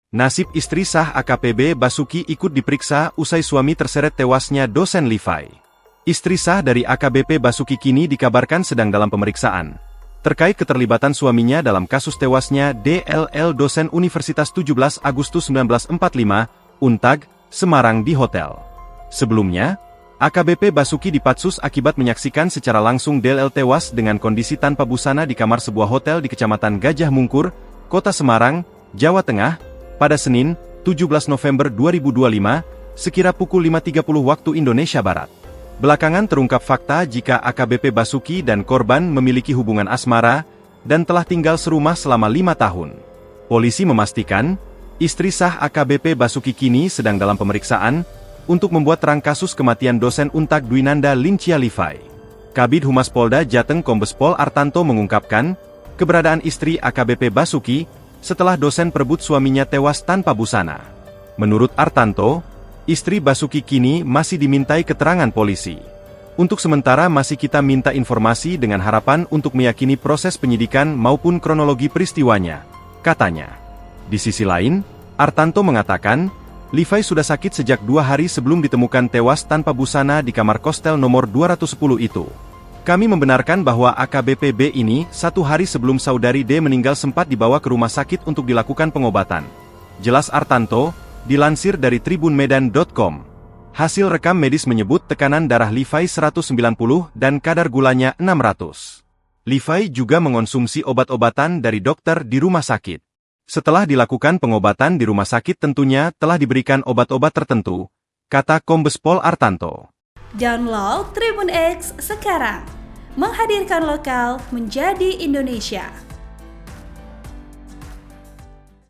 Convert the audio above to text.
Nasib istri sah AKBP Basuki ikut diperiksa usai suami terseret tewasnya dosen Levi. Istri sah dari AKBP Basuki kini dikabarkan sedang dalam pemeriksaan terkait keterlibatan suaminya dalam kasus tewasnya DLL dosen Universitas 17 Agustus 1945, Untag, Semarang di hotel. Sebelumnya, AKBP Basuki dipatsus akibat menyaksikan secara langsung DLL tewas dengan kondisi tanpa busana di kamar sebuah hotel di Kecamatan Gajah Mungkur, Kota Semarang, Jawa Tengah, pada Senin, 17 November 2025, sekira pukul 5.30 waktu Indonesia Barat. Belakangan terungkap fakta jika AKBP Basuki dan korban memiliki hubungan asmara, dan telah tinggal serumah selama 5 tahun. Polisi memastikan, istri sah AKBP Basuki kini sedang dalam pemeriksaan, untuk membuat terang kasus kematian dosen Untag Dwinanda Lincia Levi. Kabid Humas Polda Jateng Kombes Pol Artanto mengungkapkan, keberadaan istri AKBP Basuki, setelah dosen perebut suaminya tewas tanpa busana. Menurut Artanto, istri Basuki kini masih dimintai keterangan polisi. Untuk sementara masih kita minta informasi dengan harapan untuk meyakini proses penyidikan maupun kronologi peristiwanya, katanya. Di sisi lain, Artanto mengatakan, Levi sudah sakit sejak 2 hari sebelum ditemukan tewas tanpa busana di kamar kostel nomor 210 itu. Kami membenarkan bahwa AKBP B ini 1 hari sebelum saudari D meninggal sempat dibawa ke rumah sakit untuk dilakukan pengobatan. Jelas Artanto, dilansir dari tribunmedan.com. Hasil rekam medis menyebut tekanan darah Levi 190 dan kadar gulanya 600. Levi juga mengonsumsi obat-obatan dari dokter di rumah sakit. Setelah dilakukan pengobatan di rumah sakit tentunya telah diberikan obat-obat tertentu, kata Kombes Pol Artanto. Download Tribun X sekarang. Menghadirkan lokal menjadi Indonesia.